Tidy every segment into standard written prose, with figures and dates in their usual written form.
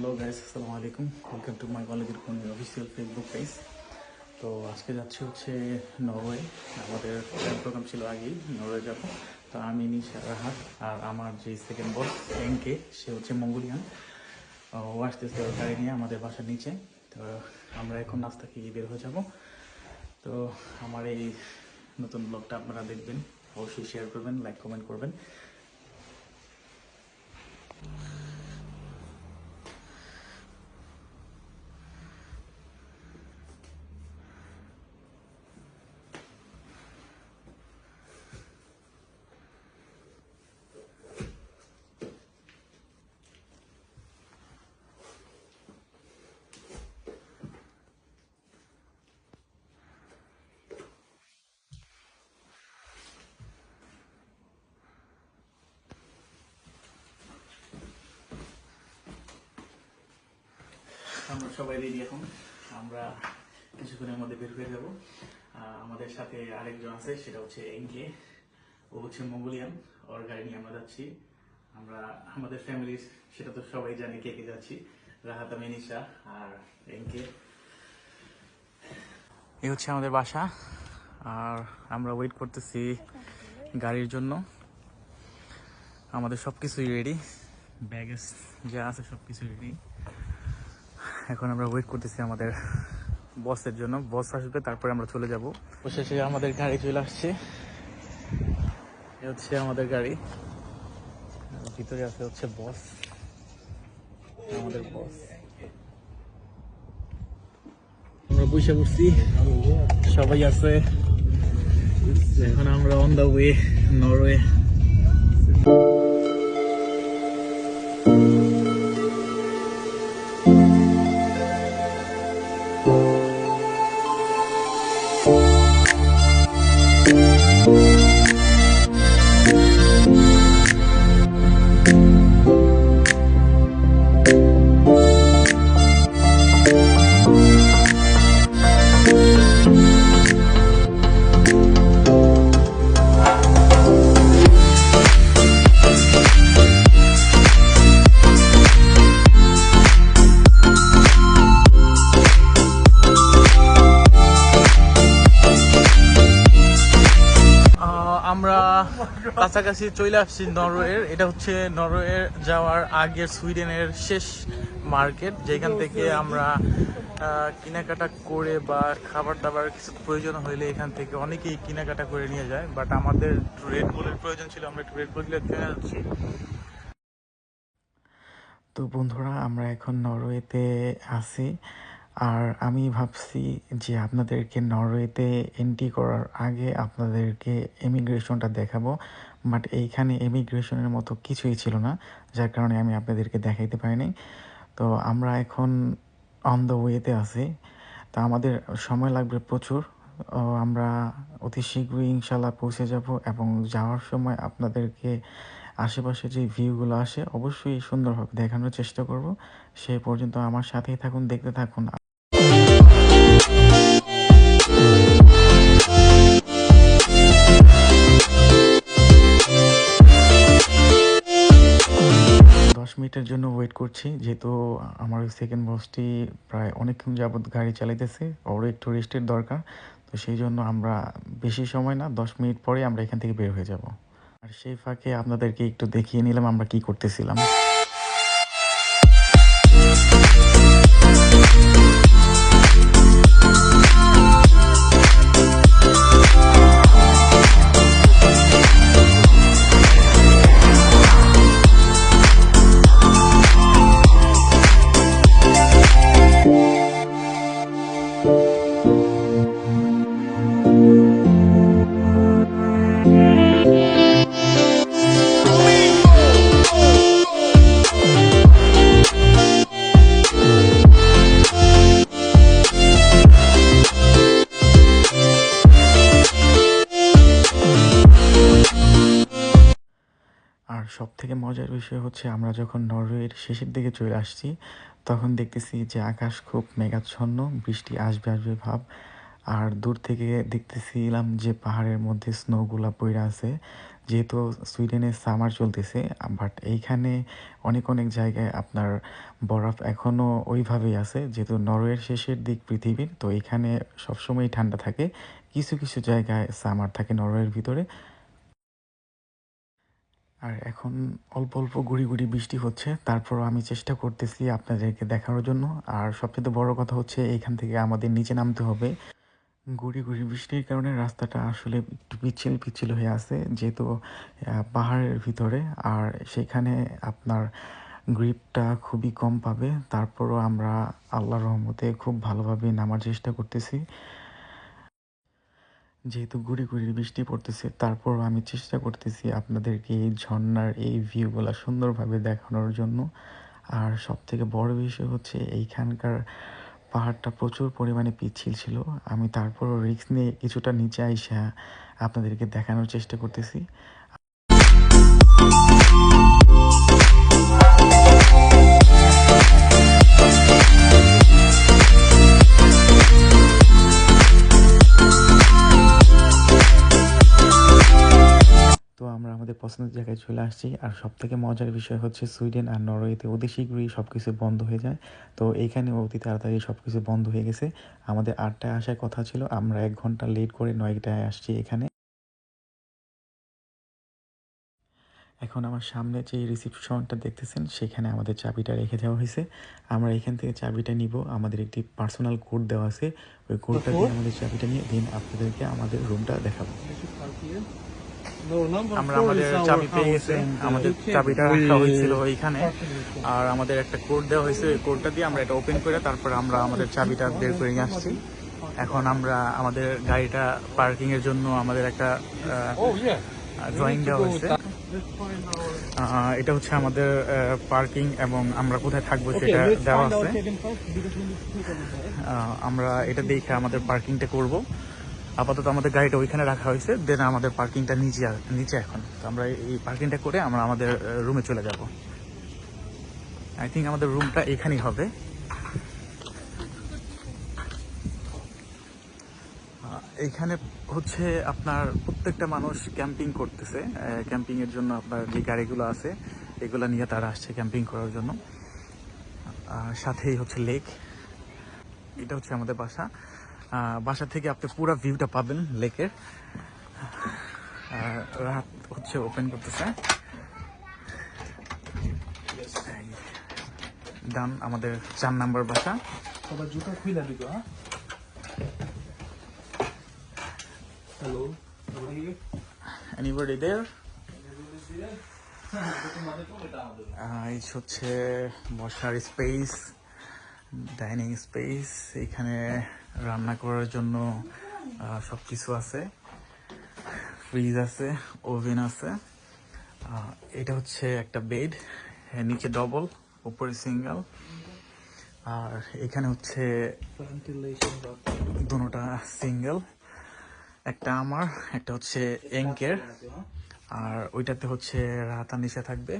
Hello guys, আসসালামু আলাইকুম। Welcome to my কলেজের কোন অফিসিয়াল ফেসবুক পেজ। তো আজকে যাচ্ছি হচ্ছে নরওয়ে। আমাদের প্ল্যান প্রোগ্রাম ছিল আগেই নরওয়ে যাব। তো আমি নিশা রাহাত আর আমার যে সেকেন্ড বস এনকে, সে হচ্ছে মঙ্গোলিয়ান। ও আসতেছে ওর গাড়ি নিয়ে আমাদের বাসার নিচে। তো আমরা এখন নাস্তা খেয়ে বের হয়ে যাব। তো আমার এই নতুন ব্লগটা আপনারা দেখবেন, অবশ্যই শেয়ার করবেন, লাইক কমেন্ট করবেন। আমরা সবাই রেডি এখন। আমরা কিছুক্ষণের মধ্যে বের হয়ে যাব। আমাদের সাথে আরেকজন আছে, সেটা হচ্ছে এনকে। ও হচ্ছে মঙ্গোলিয়ান। ওর গাড়ি নিয়ে আমরা যাচ্ছি। আমরা আমাদের ফ্যামিলির, সেটা তো সবাই জানে কে কে যাচ্ছি। রাহাত, আমি, নিশা আর এনকে। এই হচ্ছে আমাদের বাসা। আর আমরা ওয়েট করতেছি গাড়ির জন্য। আমাদের সবকিছুই রেডি, ব্যাগেজ যা আছে সবকিছুই রেডি। এখন আমরা ওয়েট করতেছি আমাদের বসের জন্য। বস আসবে, তারপরে আমরা চলে যাব। অবশেষে আমাদের গাড়ি চলে আসছে। এ হচ্ছে আমাদের গাড়ি, ভিতরে আছে হচ্ছে বস, আমাদের বস। আমরা বসে পড়ছি, সবাই আছে। এখন আমরা অন দা ওয়ে নরওয়ে। আমরা কাছাকাছি চলে আসছি নরওয়ের। এটা হচ্ছে নরওয়ের যাওয়ার আগে সুইডেনের শেষ মার্কেট, যেখান থেকে আমরা কেনাকাটা করে বা খাবার দাবার কিছু প্রয়োজন হইলে এখান থেকে অনেকেই কেনাকাটা করে নিয়ে যায়। বাট আমাদের রেড বুলের প্রয়োজন ছিল, আমরা একটু রেড বুল কিনে যাচ্ছি। তো বন্ধুরা, আমরা এখন নরওয়েতে আছি। আর আমি ভাবছি যে আপনাদেরকে নরওয়েতে এন্ট্রি করার আগে আপনাদেরকে ইমিগ্রেশনটা দেখাবো। বাট এইখানে ইমিগ্রেশনের মতো কিছুই ছিল না, যার কারণে আমি আপনাদেরকে দেখাইতে পারিনি। তো আমরা এখন অন দ্য ওয়েতে আছি। তা আমাদের সময় লাগবে প্রচুর। আমরা অতি শীঘ্রই ইনশাল্লাহ পৌঁছে যাব, এবং যাওয়ার সময় আপনাদেরকে আশেপাশে যে ভিউগুলো আসে অবশ্যই সুন্দরভাবে দেখানোর চেষ্টা করব। সেই পর্যন্ত আমার সাথেই থাকুন, দেখতে থাকুন। 10 মিনিটের জন্য ওয়েট করছি, যেহেতু আমার ওই সেকেন্ড বসটি প্রায় অনেকক্ষণ যাবৎ গাড়ি চালাইতেছে, ওর একটু রেস্টের দরকার। তো সেই জন্য আমরা বেশি সময় না, 10 মিনিট পরে আমরা এখান থেকে বের হয়ে যাব। আর সেই ফাঁকে আপনাদেরকে একটু দেখিয়ে নিলাম আমরা কি করতেছিলাম। আর সব থেকে মজার বিষয় হচ্ছে, আমরা যখন নরওয়ের শেষের দিকে চলে আসছি, তখন দেখতেছি যে আকাশ খুব মেঘাচ্ছন্ন, বৃষ্টি আসবে আসবে ভাব। আর দূর থেকে দেখতেছিলাম যে পাহাড়ের মধ্যে স্নোগুলা পড়ে আছে, যেহেতু সুইডেনে সামার চলতেছে, বাট এইখানে অনেক অনেক জায়গায় আপনার বরফ এখনও ওইভাবেই আছে, যেহেতু নরওয়ের শেষের দিক পৃথিবীর, তো এখানে সবসময়ই ঠান্ডা থাকে। কিছু কিছু জায়গায় সামার থাকে নরওয়ের ভিতরে। আর এখন অল্প অল্প গুঁড়ি গুঁড়ি বৃষ্টি হচ্ছে, তারপরও আমি চেষ্টা করতেছি আপনাদেরকে দেখানোর জন্য। আর সবচেয়ে বড় কথা হচ্ছে এইখান থেকে আমাদের নিচে নামতে হবে। গুঁড়ি গুঁড়ি বৃষ্টির কারণে রাস্তাটা আসলে একটু পিচ্ছিল পিচ্ছিল হয়ে আছে, যেহেতু পাহাড়ের ভিতরে। আর সেখানে আপনার গ্রিপটা খুবই কম পাবে। তারপরও আমরা আল্লাহর রহমতে খুব ভালোভাবে নামার চেষ্টা করতেছি। যেহেতু গুঁড়ি গুঁড়ি বৃষ্টি পড়তেছে, তারপরও আমি চেষ্টা করতেছি আপনাদেরকে এই ঝর্ণার এই ভিউগুলো সুন্দরভাবে দেখানোর জন্য। আর সবথেকে বড় বিষয় হচ্ছে এইখানকার পাহাড়টা প্রচুর পরিমাণে পিচ্ছিল ছিল। আমি তারপরও রিস্ক নিয়ে কিছুটা নিচে আইসা আপনাদেরকে দেখানোর চেষ্টা করতেছি। তো আমরা আমাদের পছন্দের জায়গায় চলে আসছি। আর সবথেকে মজার বিষয় হচ্ছে সুইডেন আর নরওয়েতে অতি শীঘ্রই সব কিছু বন্ধ হয়ে যায়। তো এইখানে অতি তাড়াতাড়ি সব কিছু বন্ধ হয়ে গেছে। আমাদের 8টায় আসার কথা ছিল, আমরা 1 ঘন্টা লেট করে 9টায় আসছি এখানে। এখন আমার সামনে যে রিসিপশনটা দেখতেছেন, সেখানে আমাদের চাবিটা রেখে দেওয়া হয়েছে। আমরা এখান থেকে চাবিটা নিব। আমাদের একটি পার্সোনাল কোড দেওয়া আছে, ওই কোডটা দিয়ে আমাদের চাবিটা নিয়ে দিন আপনাদেরকে আমাদের রুমটা দেখাবো। আমরা আমাদের চাবি পেয়ে গেছি। আমাদের চাবিটা রাখা হয়েছিল এইখানে, আর আমাদের একটা কোড দেওয়া হয়েছে। ওই কোডটা দিয়ে আমরা এটা ওপেন করে তারপর আমরা আমাদের চাবিটা বের করে নিয়ে আসছি। এখন আমরা আমাদের গাড়িটা পার্কিং এর জন্য আমাদের একটা ড্রয়িং দেওয়া হয়েছে। এটা হচ্ছে আমাদের পার্কিং এবং আমরা কোথায় থাকবো সেটা দেওয়া আছে। আমরা এটা দেখে আমাদের পার্কিংটা করব। আপাতত আমাদের গাড়িটা ওইখানে রাখা হয়েছে, দেন আমাদের পার্কিংটা নিচে এখন। তো আমরা এই পার্কিংটা করে আমরা আমাদের রুমে চলে যাব। আই থিঙ্ক আমাদের রুমটা এখানেই হবে। এইখানে হচ্ছে আপনার প্রত্যেকটা মানুষ ক্যাম্পিং করতেছে। ক্যাম্পিংয়ের জন্য আপনার যে গাড়িগুলো আছে এগুলো নিয়ে তারা আসছে ক্যাম্পিং করার জন্য। সাথেই হচ্ছে লেক। এটা হচ্ছে আমাদের বাসা। বাসা থেকে আপনি পুরো ভিউটা পাবেন লেকের। রাত হচ্ছে ওপেন করতেছে। ডান, আমাদের 4 নাম্বার বাসা। সবার জুতা খুইলা দিব। Hello, Anybody there? এই হচ্ছে বসার স্পেস, ডাইনিং স্পেস। এখানে রান্না করার জন্য সব কিছু আছে। ফ্রিজ আছে, ওভেন আছে। এটা হচ্ছে একটা বেড, নিচে ডবল, উপরে সিঙ্গেল। আর এখানে হচ্ছে দুটোটা সিঙ্গেল, একটা আমার, একটা হচ্ছে এঙ্কের। আর ওইটাতে হচ্ছে রাত আর নিচে থাকবে।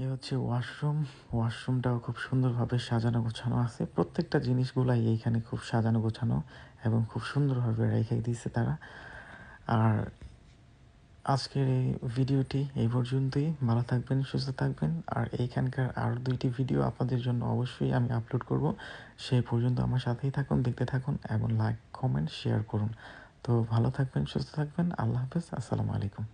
এই হচ্ছে ওয়াশরুম। ওয়াশরুমটাও খুব সুন্দরভাবে সাজানো গোছানো আছে। প্রত্যেকটা জিনিসগুলাই এইখানে খুব সাজানো গোছানো এবং খুব সুন্দরভাবে রেখে দিয়েছে তারা। আর আজকের এই ভিডিওটি এই পর্যন্তই। ভালো থাকবেন, সুস্থ থাকবেন। আর এইখানকার আরও 2টি ভিডিও আপনাদের জন্য অবশ্যই আমি আপলোড করব। সেই পর্যন্ত আমার সাথেই থাকুন, দেখতে থাকুন এবং লাইক, কমেন্ট, শেয়ার করুন। তো ভালো থাকবেন, সুস্থ থাকবেন। আল্লাহ হাফেজ, আসসালামু আলাইকুম।